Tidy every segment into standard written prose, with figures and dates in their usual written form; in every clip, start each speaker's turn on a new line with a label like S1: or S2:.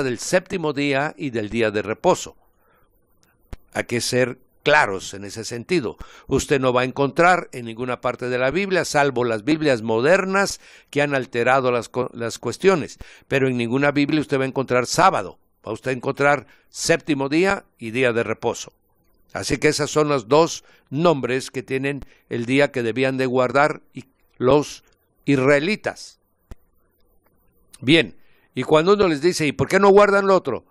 S1: del séptimo día y del día de reposo. Hay que ser claros en ese sentido. Usted no va a encontrar en ninguna parte de la Biblia, salvo las Biblias modernas que han alterado las cuestiones, pero en ninguna Biblia usted va a encontrar sábado. Va usted a encontrar séptimo día y día de reposo. Así que esos son los dos nombres que tienen el día que debían de guardar los israelitas. Bien, y cuando uno les dice, ¿y por qué no guardan lo otro?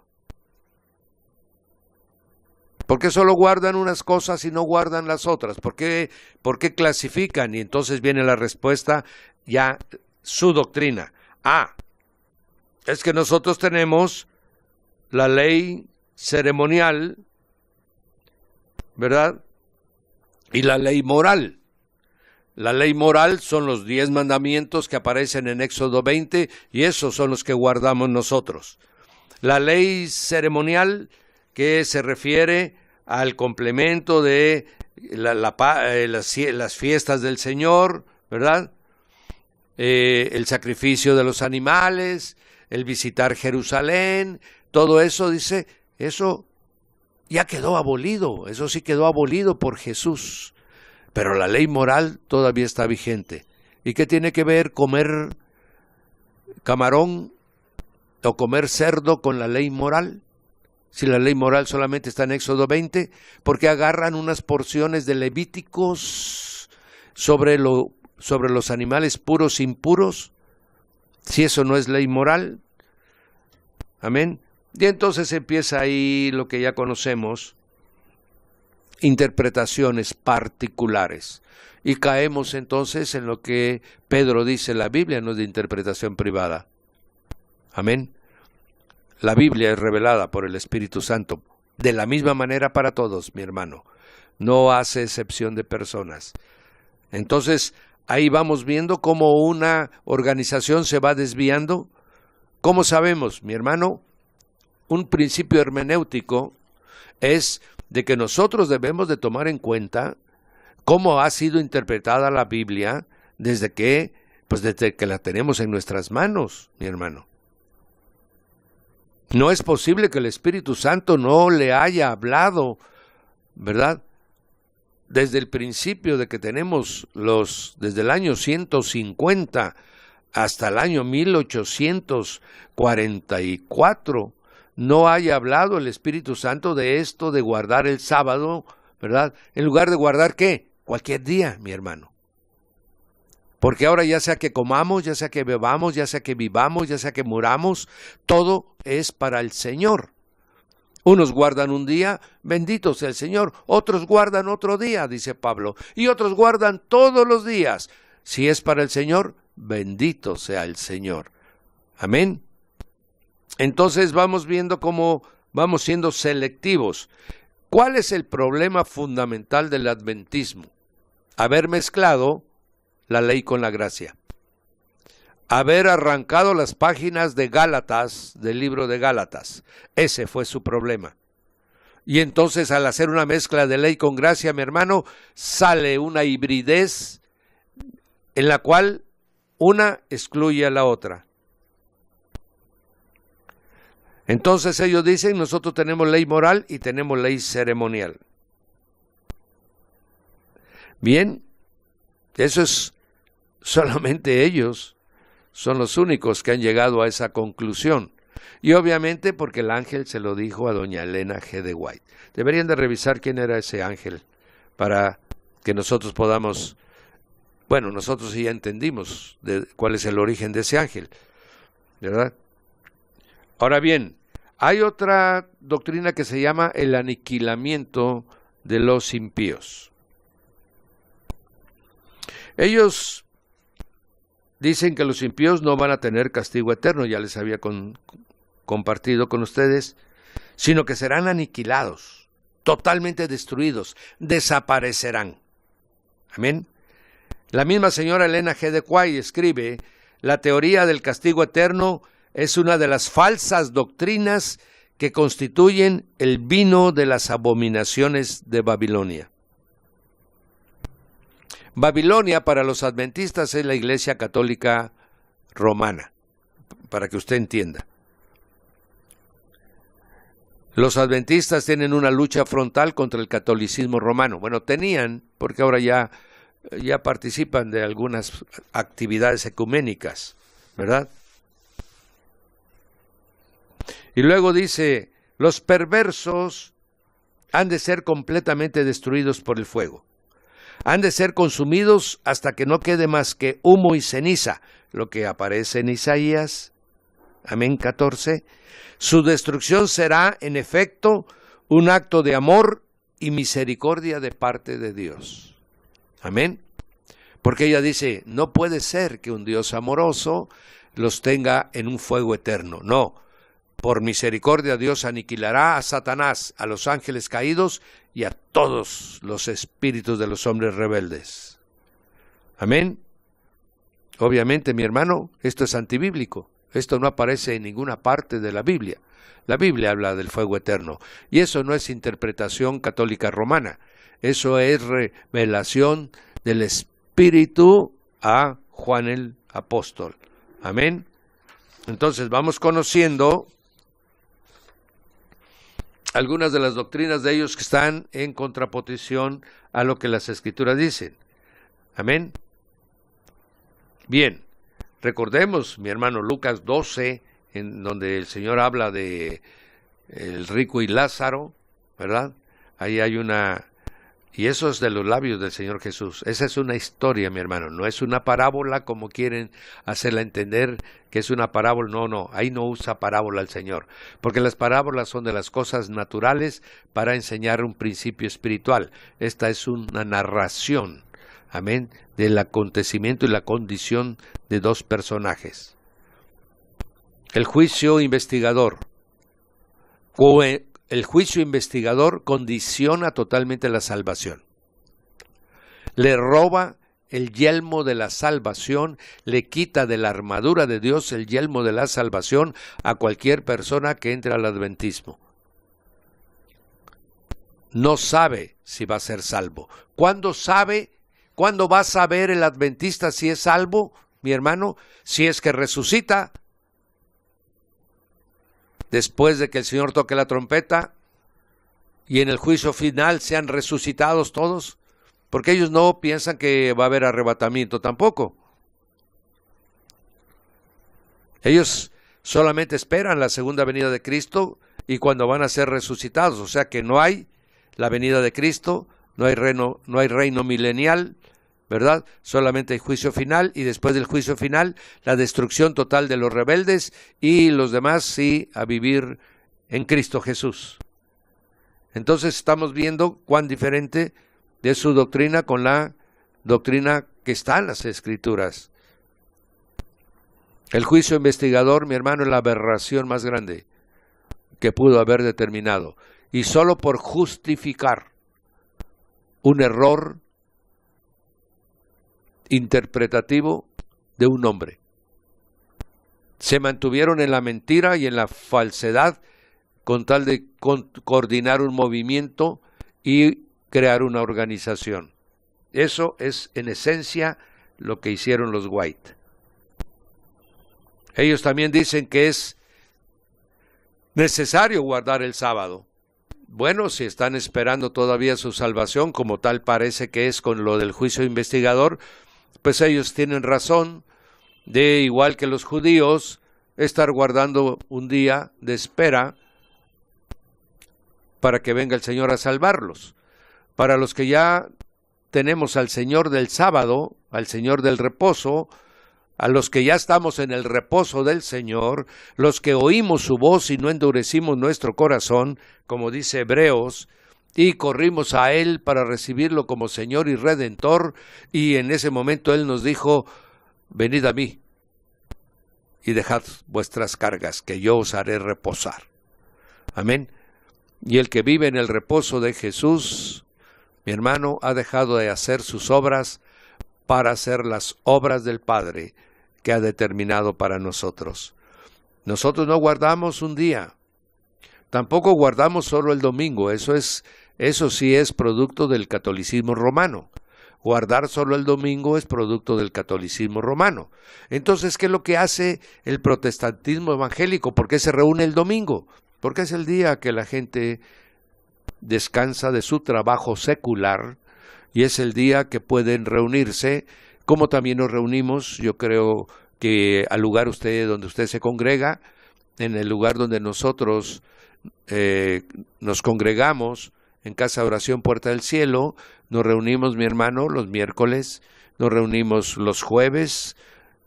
S1: ¿Por qué solo guardan unas cosas y no guardan las otras? ¿Por qué clasifican? Y entonces viene la respuesta, ya su doctrina. Es que nosotros tenemos la ley ceremonial, ¿verdad? Y la ley moral. La ley moral son los 10 mandamientos que aparecen en Éxodo 20 y esos son los que guardamos nosotros. La ley ceremonial, que se refiere al complemento de las fiestas del Señor, ¿verdad? El sacrificio de los animales, el visitar Jerusalén, todo eso, dice, eso ya quedó abolido, eso sí quedó abolido por Jesús. Pero la ley moral todavía está vigente. ¿Y qué tiene que ver comer camarón o comer cerdo con la ley moral? Si la ley moral solamente está en Éxodo 20, ¿por qué agarran unas porciones de Levíticos sobre los animales puros e impuros? Si eso no es ley moral. Amén. Y entonces empieza ahí lo que ya conocemos, interpretaciones particulares. Y caemos entonces en lo que Pedro dice en la Biblia, no es de interpretación privada. Amén. La Biblia es revelada por el Espíritu Santo, de la misma manera para todos, mi hermano. No hace excepción de personas. Entonces, ahí vamos viendo cómo una organización se va desviando. ¿Cómo sabemos, mi hermano? Un principio hermenéutico es de que nosotros debemos de tomar en cuenta cómo ha sido interpretada la Biblia desde que la tenemos en nuestras manos, mi hermano. No es posible que el Espíritu Santo no le haya hablado, ¿verdad? Desde el principio de que tenemos desde el año 150 hasta el año 1844, no haya hablado el Espíritu Santo de esto de guardar el sábado, ¿verdad? En lugar de guardar, ¿qué? Cualquier día, mi hermano. Porque ahora ya sea que comamos, ya sea que bebamos, ya sea que vivamos, ya sea que muramos, todo es para el Señor. Unos guardan un día, bendito sea el Señor. Otros guardan otro día, dice Pablo. Y otros guardan todos los días. Si es para el Señor, bendito sea el Señor. Amén. Entonces vamos viendo cómo vamos siendo selectivos. ¿Cuál es el problema fundamental del adventismo? Haber mezclado la ley con la gracia. Haber arrancado las páginas de Gálatas, del libro de Gálatas. Ese fue su problema. Y entonces al hacer una mezcla de ley con gracia, mi hermano, sale una hibridez en la cual una excluye a la otra. Entonces ellos dicen, nosotros tenemos ley moral y tenemos ley ceremonial. Bien, eso es solamente ellos son los únicos que han llegado a esa conclusión. Y obviamente porque el ángel se lo dijo a doña Elena G. de White. Deberían de revisar quién era ese ángel para que nosotros podamos, bueno, nosotros ya entendimos cuál es el origen de ese ángel, ¿verdad? Ahora bien, hay otra doctrina que se llama el aniquilamiento de los impíos. Ellos dicen que los impíos no van a tener castigo eterno, ya les había compartido con ustedes, sino que serán aniquilados, totalmente destruidos, desaparecerán. Amén. La misma señora Elena G. de White escribe, la teoría del castigo eterno es una de las falsas doctrinas que constituyen el vino de las abominaciones de Babilonia. Babilonia para los adventistas es la Iglesia Católica Romana, para que usted entienda. Los adventistas tienen una lucha frontal contra el catolicismo romano. Bueno, tenían, porque ahora ya participan de algunas actividades ecuménicas, ¿verdad? Y luego dice, los perversos han de ser completamente destruidos por el fuego. Han de ser consumidos hasta que no quede más que humo y ceniza, lo que aparece en Isaías, amén, 14. Su destrucción será, en efecto, un acto de amor y misericordia de parte de Dios. Amén. Porque ella dice, no puede ser que un Dios amoroso los tenga en un fuego eterno. No, por misericordia Dios aniquilará a Satanás, a los ángeles caídos y a todos los espíritus de los hombres rebeldes. Amén. Obviamente, mi hermano, esto es antibíblico. Esto no aparece en ninguna parte de la Biblia. La Biblia habla del fuego eterno. Y eso no es interpretación católica romana. Eso es revelación del Espíritu a Juan el Apóstol. Amén. Entonces vamos conociendo algunas de las doctrinas de ellos que están en contraposición a lo que las Escrituras dicen. Amén. Bien, recordemos, mi hermano, Lucas 12, en donde el Señor habla de el rico y Lázaro, ¿verdad? Ahí hay una... Y eso es de los labios del Señor Jesús. Esa es una historia, mi hermano. No es una parábola como quieren hacerla entender que es una parábola. No, no. Ahí no usa parábola el Señor. Porque las parábolas son de las cosas naturales para enseñar un principio espiritual. Esta es una narración, amén, del acontecimiento y la condición de dos personajes. El juicio investigador. El juicio investigador condiciona totalmente la salvación. Le roba el yelmo de la salvación, le quita de la armadura de Dios el yelmo de la salvación a cualquier persona que entre al adventismo. No sabe si va a ser salvo. ¿Cuándo sabe? ¿Cuándo va a saber el adventista si es salvo, mi hermano? Si es que resucita. Después de que el Señor toque la trompeta y en el juicio final sean resucitados todos, porque ellos no piensan que va a haber arrebatamiento tampoco. Ellos solamente esperan la segunda venida de Cristo y cuando van a ser resucitados, o sea que no hay la venida de Cristo, no hay reino milenial, ¿verdad? Solamente hay juicio final y después del juicio final la destrucción total de los rebeldes y los demás sí a vivir en Cristo Jesús. Entonces estamos viendo cuán diferente es su doctrina con la doctrina que está en las Escrituras. El juicio investigador, mi hermano, es la aberración más grande que pudo haber determinado. Y solo por justificar un error interpretativo de un hombre. Se mantuvieron en la mentira y en la falsedad con tal de coordinar un movimiento y crear una organización. Eso es en esencia lo que hicieron los White. Ellos también dicen que es necesario guardar el sábado. Bueno, si están esperando todavía su salvación, como tal parece que es con lo del juicio investigador, pues ellos tienen razón de, igual que los judíos, estar guardando un día de espera para que venga el Señor a salvarlos. Para los que ya tenemos al Señor del sábado, al Señor del reposo, a los que ya estamos en el reposo del Señor, los que oímos su voz y no endurecimos nuestro corazón, como dice Hebreos, y corrimos a Él para recibirlo como Señor y Redentor, y en ese momento Él nos dijo, venid a mí y dejad vuestras cargas, que yo os haré reposar. Amén. Y el que vive en el reposo de Jesús, mi hermano, ha dejado de hacer sus obras para hacer las obras del Padre que ha determinado para nosotros. Nosotros no guardamos un día, tampoco guardamos solo el domingo, eso sí es producto del catolicismo romano. Guardar solo el domingo es producto del catolicismo romano. Entonces, ¿qué es lo que hace el protestantismo evangélico? ¿Por qué se reúne el domingo? porque es el día que la gente descansa de su trabajo secular y es el día que pueden reunirse, como también nos reunimos, yo creo que al lugar donde usted se congrega, en el lugar donde nosotros nos congregamos, en Casa de Oración Puerta del Cielo, nos reunimos, mi hermano, los miércoles, nos reunimos los jueves,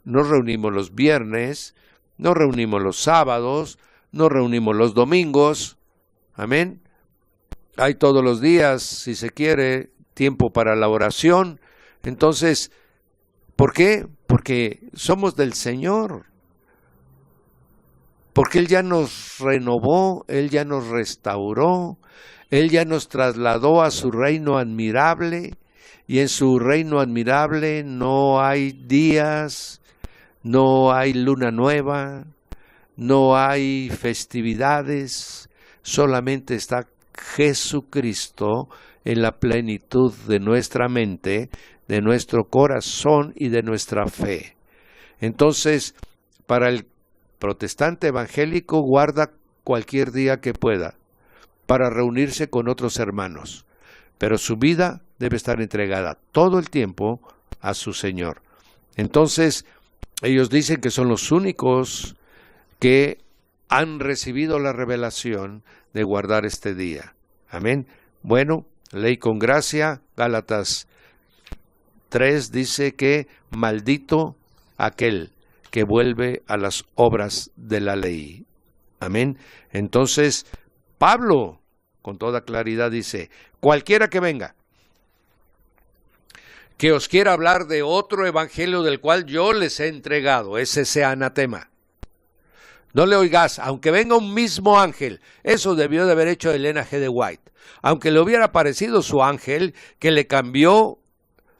S1: nos reunimos los viernes, nos reunimos los sábados, nos reunimos los domingos, amén. Hay todos los días, si se quiere, tiempo para la oración. Entonces, ¿por qué? Porque somos del Señor. Porque Él ya nos renovó, Él ya nos restauró, Él ya nos trasladó a su reino admirable, y en su reino admirable no hay días, no hay luna nueva, no hay festividades, solamente está Jesucristo en la plenitud de nuestra mente, de nuestro corazón y de nuestra fe. Entonces, para el protestante evangélico guarda cualquier día que pueda para reunirse con otros hermanos, pero su vida debe estar entregada todo el tiempo a su Señor. Entonces, ellos dicen que son los únicos que han recibido la revelación de guardar este día. Amén. Bueno, ley con gracia, Gálatas 3 dice que maldito aquel que vuelve a las obras de la ley. Amén. Entonces, Pablo, con toda claridad, dice, cualquiera que venga, que os quiera hablar de otro evangelio del cual yo les he entregado, ese sea anatema. No le oigas, aunque venga un mismo ángel. Eso debió de haber hecho Elena G. de White. Aunque le hubiera parecido su ángel, que le cambió,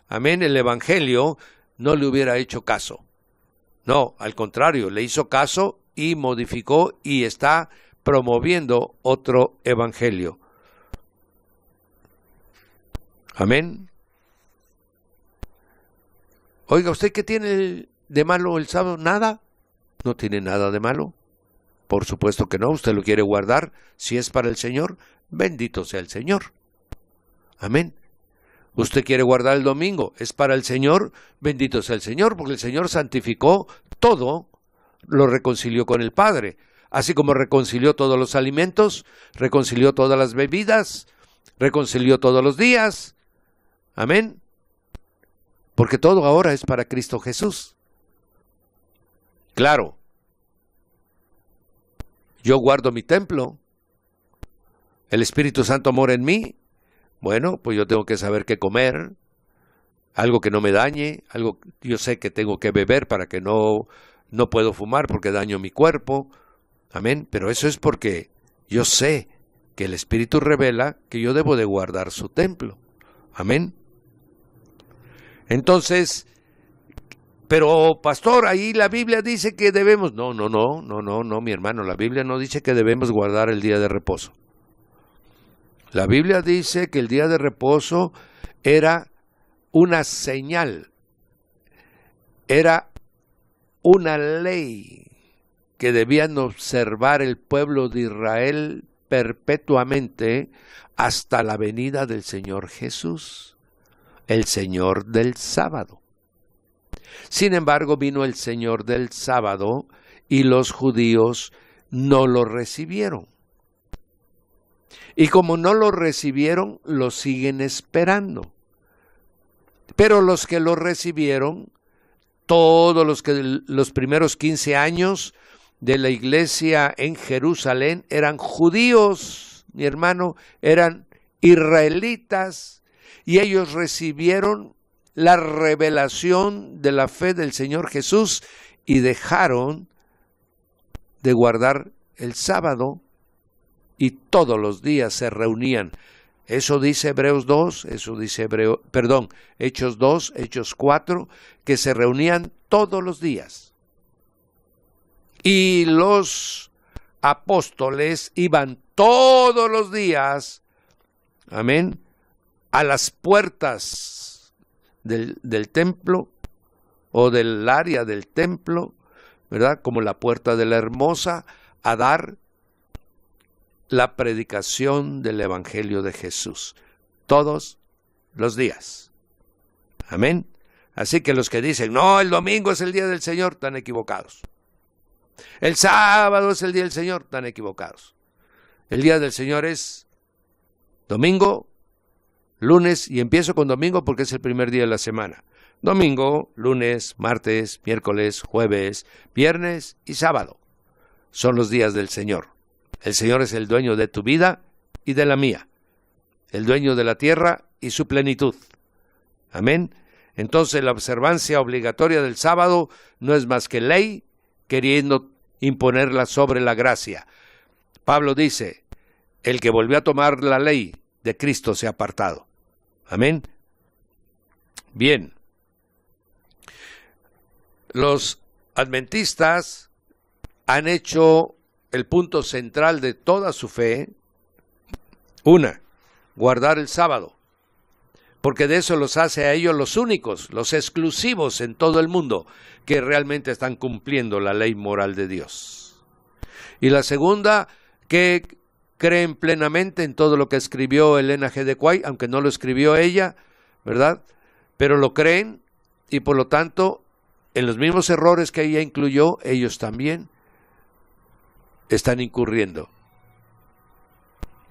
S1: amén, el evangelio, no le hubiera hecho caso. No, al contrario, le hizo caso y modificó y está promoviendo otro evangelio. Amén. Oiga, ¿usted qué tiene de malo el sábado? ¿Nada? ¿No tiene nada de malo? Por supuesto que no, usted lo quiere guardar. Si es para el Señor, bendito sea el Señor. Amén. Usted quiere guardar el domingo, es para el Señor, bendito sea el Señor, porque el Señor santificó todo, lo reconcilió con el Padre. Así como reconcilió todos los alimentos, reconcilió todas las bebidas, reconcilió todos los días. Amén. Porque todo ahora es para Cristo Jesús. Claro, yo guardo mi templo, el Espíritu Santo mora en mí. Bueno, pues yo tengo que saber qué comer, algo que no me dañe, algo yo sé que tengo que beber para que no puedo fumar porque daño mi cuerpo. Amén, pero eso es porque yo sé que el Espíritu revela que yo debo de guardar su templo. Amén. Entonces, pero pastor, ahí la Biblia dice que debemos... No, mi hermano, la Biblia no dice que debemos guardar el día de reposo. La Biblia dice que el día de reposo era una señal, era una ley que debían observar el pueblo de Israel perpetuamente hasta la venida del Señor Jesús, el Señor del sábado. Sin embargo, vino el Señor del sábado y los judíos no lo recibieron. Y como no lo recibieron, lo siguen esperando. Pero los que lo recibieron, todos los primeros 15 años de la iglesia en Jerusalén eran judíos, mi hermano, eran israelitas, y ellos recibieron la revelación de la fe del Señor Jesús y dejaron de guardar el sábado y todos los días se reunían. Eso dice Hebreos 2, eso dice Hechos 2, Hechos 4, que se reunían todos los días. Y los apóstoles iban todos los días, amén, a las puertas del templo o del área del templo, ¿verdad? Como la puerta de la Hermosa, a dar la predicación del Evangelio de Jesús. Todos los días. Amén. Así que los que dicen, no, el domingo es el día del Señor, están equivocados. El sábado es el día del Señor, están equivocados. El día del Señor es domingo, lunes, y empiezo con domingo porque es el primer día de la semana. Domingo, lunes, martes, miércoles, jueves, viernes y sábado. Son los días del Señor. El Señor es el dueño de tu vida y de la mía. El dueño de la tierra y su plenitud. Amén. Entonces la observancia obligatoria del sábado no es más que ley, queriendo imponerla sobre la gracia. Pablo dice, el que volvió a tomar la ley de Cristo se ha apartado. Amén. Bien. Los adventistas han hecho el punto central de toda su fe, guardar el sábado, porque de eso los hace a ellos los únicos, los exclusivos en todo el mundo, que realmente están cumpliendo la ley moral de Dios. Y la segunda, que creen plenamente en todo lo que escribió Elena G. de White, aunque no lo escribió ella, ¿verdad? Pero lo creen y por lo tanto, en los mismos errores que ella incluyó, ellos también están incurriendo.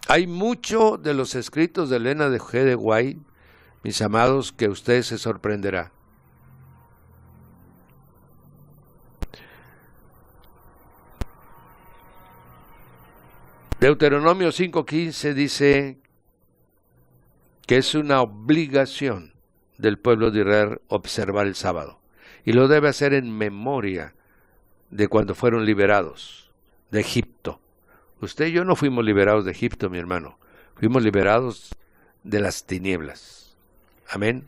S1: Hay mucho de los escritos de Elena G. de White, mis amados, que usted se sorprenderá. Deuteronomio 5:15 dice que es una obligación del pueblo de Israel observar el sábado. Y lo debe hacer en memoria de cuando fueron liberados de Egipto. Usted y yo no fuimos liberados de Egipto, mi hermano. Fuimos liberados de las tinieblas. Amén.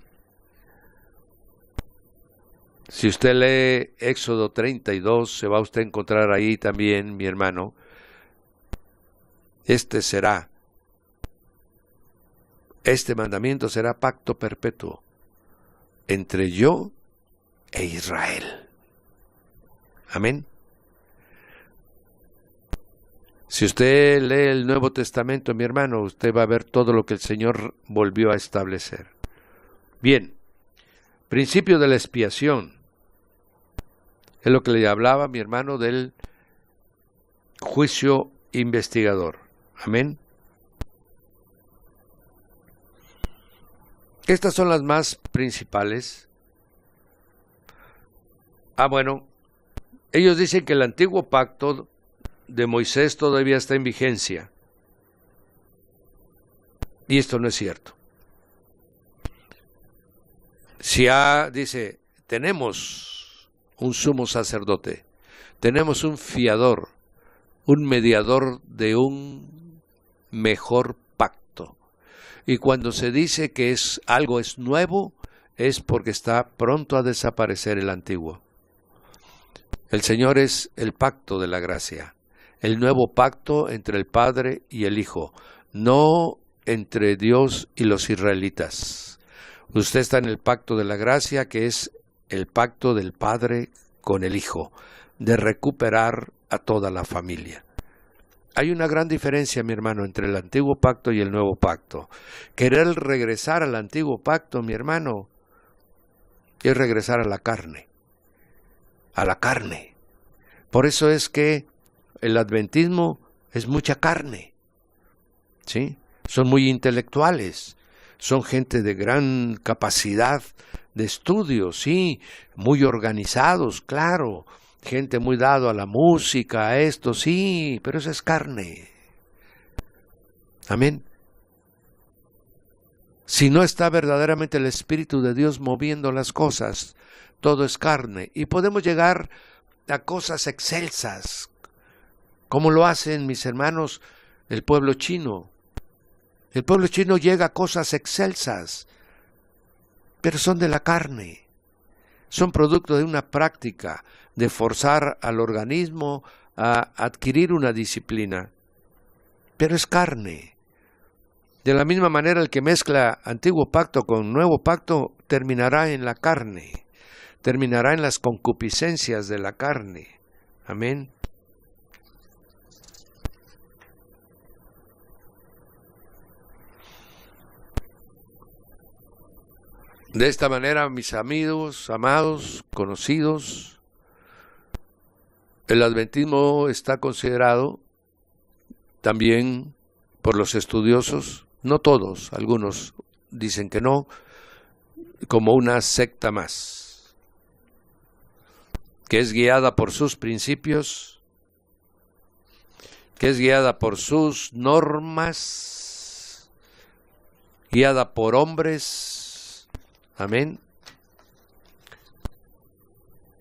S1: Si usted lee Éxodo 32, se va a usted a encontrar ahí también, mi hermano. Este mandamiento será pacto perpetuo entre yo e Israel. Amén. Si usted lee el Nuevo Testamento, mi hermano, usted va a ver todo lo que el Señor volvió a establecer. Bien, principio de la expiación. Es lo que le hablaba, mi hermano, del juicio investigador. Amén. Estas son las más principales. Bueno, ellos dicen que el antiguo pacto de Moisés todavía está en vigencia. Y esto no es cierto. Dice, tenemos un sumo sacerdote, tenemos un fiador, un mediador de un mejor pacto. Y cuando se dice que algo es nuevo, es porque está pronto a desaparecer el antiguo. El Señor es el pacto de la gracia, el nuevo pacto entre el Padre y el Hijo, no entre Dios y los israelitas. Usted está en el pacto de la gracia, que es el pacto del Padre con el Hijo, de recuperar a toda la familia. Hay una gran diferencia, mi hermano, entre el antiguo pacto y el nuevo pacto. Querer regresar al antiguo pacto, mi hermano, es regresar a la carne. A la carne. Por eso es que el adventismo es mucha carne. ¿Sí? Son muy intelectuales. Son gente de gran capacidad de estudio, sí, muy organizados, claro. Gente muy dado a la música, a esto, sí, pero eso es carne. Amén. Si no está verdaderamente el Espíritu de Dios moviendo las cosas, todo es carne. Y podemos llegar a cosas excelsas, como lo hacen mis hermanos el pueblo chino. El pueblo chino llega a cosas excelsas, pero son de la carne. Son producto de una práctica de forzar al organismo a adquirir una disciplina. Pero es carne. De la misma manera, el que mezcla antiguo pacto con nuevo pacto terminará en la carne. Terminará en las concupiscencias de la carne. Amén. De esta manera, mis amigos, amados, conocidos, el adventismo está considerado también por los estudiosos, no todos, algunos dicen que no, como una secta más, que es guiada por sus principios, que es guiada por sus normas, guiada por hombres. Amén.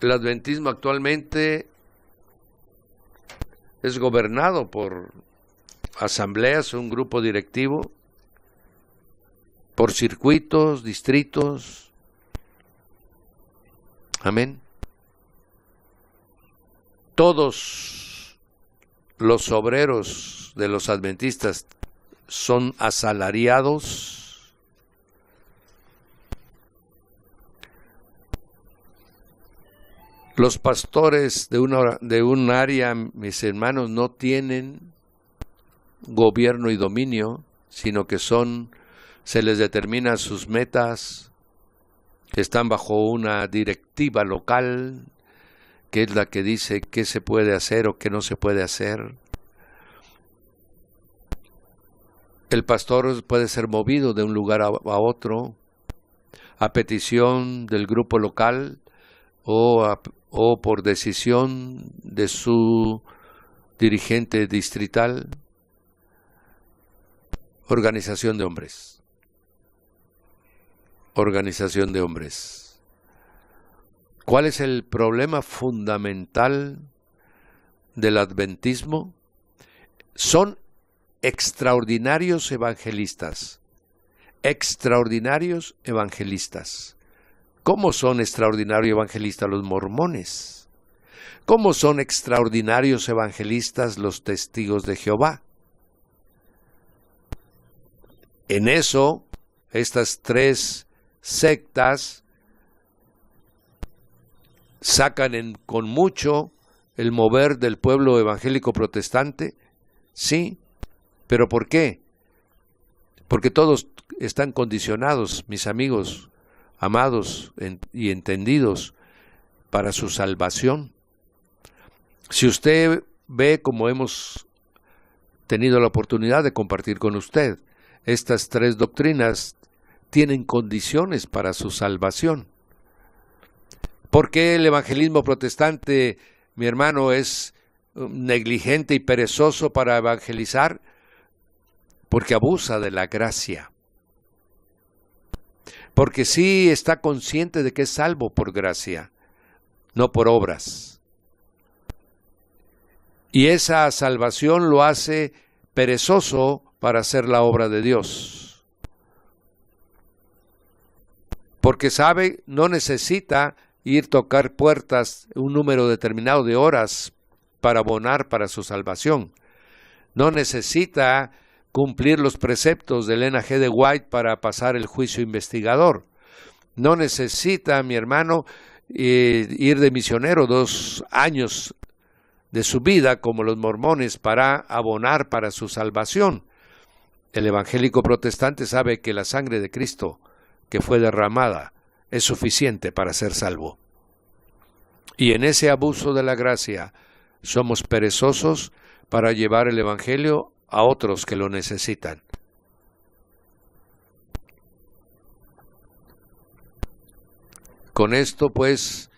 S1: El adventismo actualmente es gobernado por asambleas, un grupo directivo, por circuitos, distritos. Amén. Todos los obreros de los adventistas son asalariados. Los pastores de un área, mis hermanos, no tienen gobierno y dominio, sino que se les determina sus metas, están bajo una directiva local, que es la que dice qué se puede hacer o qué no se puede hacer. El pastor puede ser movido de un lugar a otro, a petición del grupo local o por decisión de su dirigente distrital. Organización de hombres. Organización de hombres. ¿Cuál es el problema fundamental del adventismo? Son extraordinarios evangelistas. Extraordinarios evangelistas. ¿Cómo son extraordinarios evangelistas los mormones? ¿Cómo son extraordinarios evangelistas los testigos de Jehová? En eso, estas tres sectas sacan con mucho el mover del pueblo evangélico protestante. Sí, pero ¿por qué? Porque todos están condicionados, mis amigos, amados y entendidos, para su salvación. Si usted ve, como hemos tenido la oportunidad de compartir con usted, estas tres doctrinas tienen condiciones para su salvación. ¿Por qué el evangelismo protestante, mi hermano, es negligente y perezoso para evangelizar? Porque abusa de la gracia. Porque sí está consciente de que es salvo por gracia, no por obras. Y esa salvación lo hace perezoso para hacer la obra de Dios. Porque sabe, no necesita ir a tocar puertas un número determinado de horas para abonar para su salvación. No necesita cumplir los preceptos de Elena G. de White para pasar el juicio investigador. No necesita, mi hermano, ir de misionero 2 años de su vida como los mormones para abonar para su salvación. El evangélico protestante sabe que la sangre de Cristo que fue derramada es suficiente para ser salvo. Y en ese abuso de la gracia somos perezosos para llevar el evangelio a otros que lo necesitan. Con esto, pues,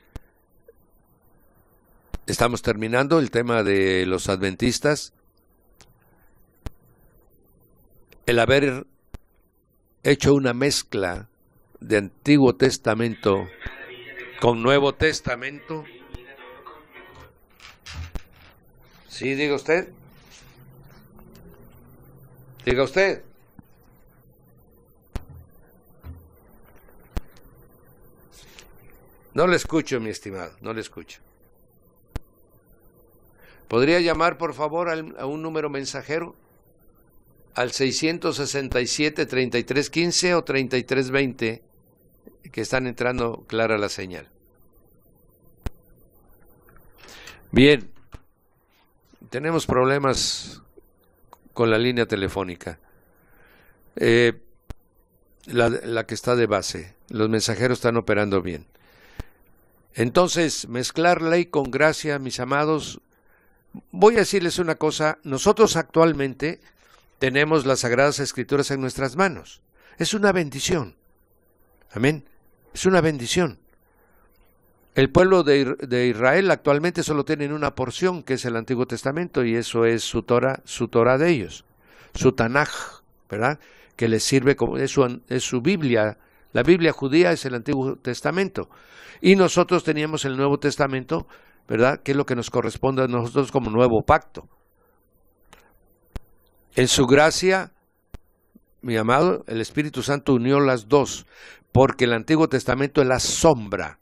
S1: estamos terminando el tema de los adventistas. El haber hecho una mezcla de Antiguo Testamento con Nuevo Testamento. ¿Sí, diga usted? Diga usted. No le escucho, mi estimado, no le escucho. ¿Podría llamar, por favor, a un número mensajero? Al 667-3315 o 3320, que están entrando clara la señal. Bien, tenemos problemas con la línea telefónica. la que está de base. Los mensajeros están operando bien. Entonces, mezclar ley con gracia, mis amados, voy a decirles una cosa. Nosotros actualmente tenemos las Sagradas Escrituras en nuestras manos. Es una bendición. Amén. Es una bendición. El pueblo de Israel actualmente solo tienen una porción, que es el Antiguo Testamento, y eso es su Torah de ellos, su Tanaj, ¿verdad? Que les sirve como es su Biblia. La Biblia judía es el Antiguo Testamento. Y nosotros teníamos el Nuevo Testamento, ¿verdad? Que es lo que nos corresponde a nosotros como nuevo pacto. En su gracia, mi amado, el Espíritu Santo unió las dos, porque el Antiguo Testamento es la sombra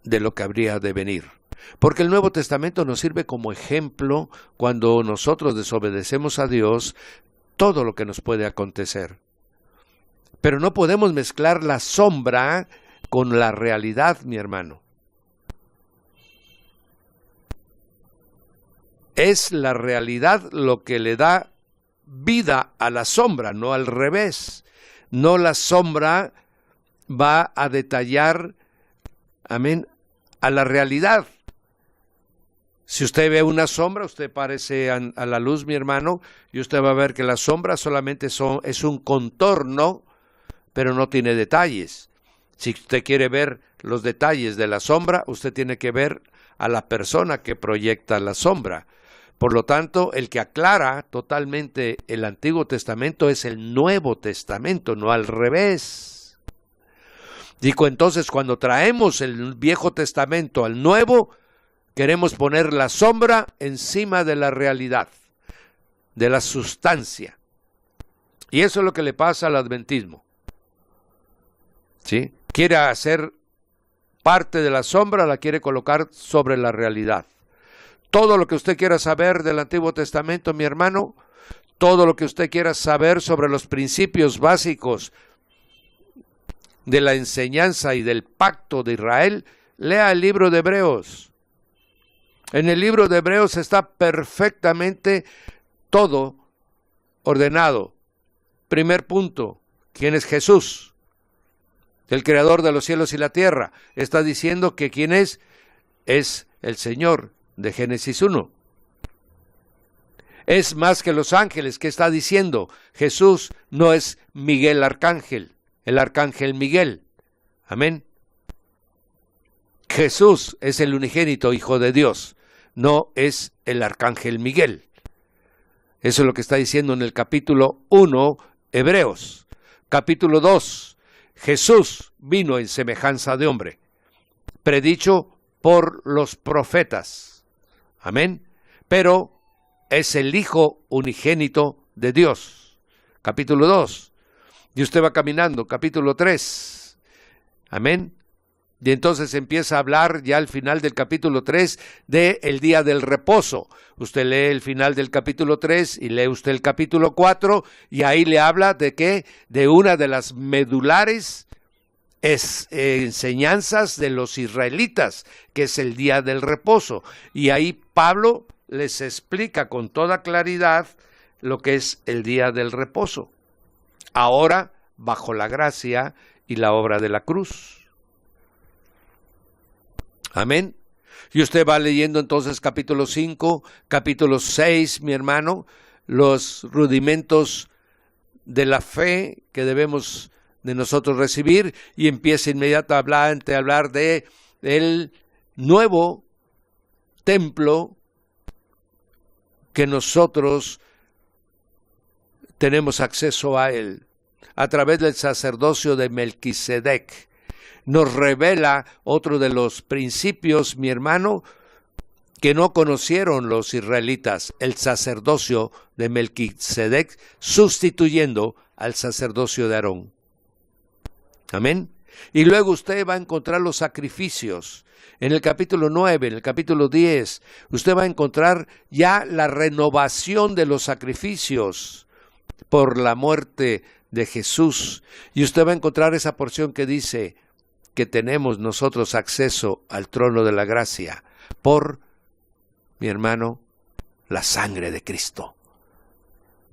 S1: de lo que habría de venir. Porque el Nuevo Testamento nos sirve como ejemplo cuando nosotros desobedecemos a Dios, todo lo que nos puede acontecer. Pero no podemos mezclar la sombra con la realidad, mi hermano. Es la realidad lo que le da vida a la sombra, no al revés. No la sombra va a detallar, amén, a la realidad. Si usted ve una sombra, usted parece a la luz, mi hermano, y usted va a ver que la sombra solamente es un contorno, pero no tiene detalles. Si usted quiere ver los detalles de la sombra, usted tiene que ver a la persona que proyecta la sombra. Por lo tanto, el que aclara totalmente el Antiguo Testamento es el Nuevo Testamento, no al revés. Digo, entonces, cuando traemos el Viejo Testamento al Nuevo, queremos poner la sombra encima de la realidad, de la sustancia. Y eso es lo que le pasa al adventismo. ¿Sí? Quiere hacer parte de la sombra, la quiere colocar sobre la realidad. Todo lo que usted quiera saber del Antiguo Testamento, mi hermano, todo lo que usted quiera saber sobre los principios básicos de la enseñanza y del pacto de Israel, lea el libro de Hebreos. En el libro de Hebreos está perfectamente todo ordenado. Primer punto, ¿quién es Jesús? El creador de los cielos y la tierra. Está diciendo que ¿quién es? Es el Señor de Génesis 1. Es más que los ángeles. ¿Qué está diciendo? Jesús no es Miguel Arcángel, el arcángel Miguel. Amén. Jesús es el unigénito Hijo de Dios, no es el arcángel Miguel. Eso es lo que está diciendo en el capítulo 1, Hebreos. Capítulo 2, Jesús vino en semejanza de hombre, predicho por los profetas. Amén. Pero es el Hijo unigénito de Dios. Capítulo 2. Y usted va caminando. Capítulo 3. Amén. Y entonces empieza a hablar ya al final del capítulo 3 del día del reposo. Usted lee el final del capítulo 3 y lee usted el capítulo 4 y ahí le habla de qué, de una de las medulares enseñanzas de los israelitas, que es el día del reposo. Y ahí Pablo les explica con toda claridad lo que es el día del reposo. Ahora bajo la gracia y la obra de la cruz. Amén. Y usted va leyendo entonces capítulo 5, capítulo 6, mi hermano, los rudimentos de la fe que debemos de nosotros recibir, y empieza inmediatamente a hablar de el nuevo templo que nosotros tenemos acceso a él a través del sacerdocio de Melquisedec. Nos revela otro de los principios, mi hermano, que no conocieron los israelitas, el sacerdocio de Melquisedec, sustituyendo al sacerdocio de Aarón. Amén. Y luego usted va a encontrar los sacrificios. En el capítulo 9, en el capítulo 10, usted va a encontrar ya la renovación de los sacrificios por la muerte de Jesús. Y usted va a encontrar esa porción que dice que tenemos nosotros acceso al trono de la gracia por, mi hermano, la sangre de Cristo.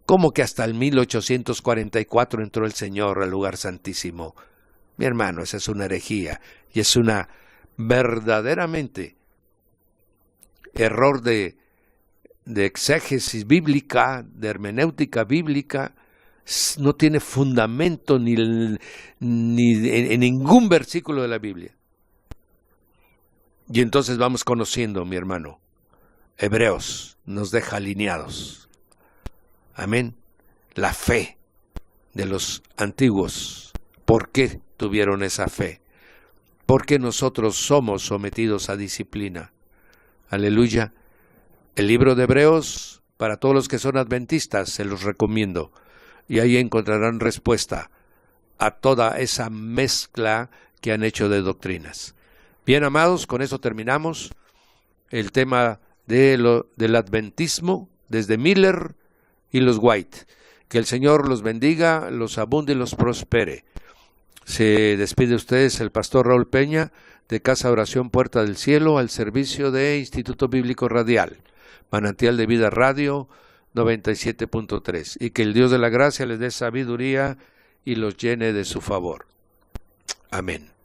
S1: ¿Cómo que hasta el 1844 entró el Señor al lugar santísimo? Mi hermano, esa es una herejía y es una verdaderamente error de exégesis bíblica, de hermenéutica bíblica. No tiene fundamento en ningún versículo de la Biblia. Y entonces vamos conociendo, mi hermano, Hebreos nos deja alineados. Amén. La fe de los antiguos. ¿Por qué tuvieron esa fe? Porque nosotros somos sometidos a disciplina. Aleluya. El libro de Hebreos, para todos los que son adventistas, se los recomiendo. Y ahí encontrarán respuesta a toda esa mezcla que han hecho de doctrinas. Bien, amados, con eso terminamos el tema del adventismo desde Miller y los White. Que el Señor los bendiga, los abunde y los prospere. Se despide de ustedes el pastor Raúl Peña, de Casa Oración Puerta del Cielo, al servicio de Instituto Bíblico Radial, Manantial de Vida Radio 97.3. Y que el Dios de la gracia les dé sabiduría y los llene de su favor. Amén.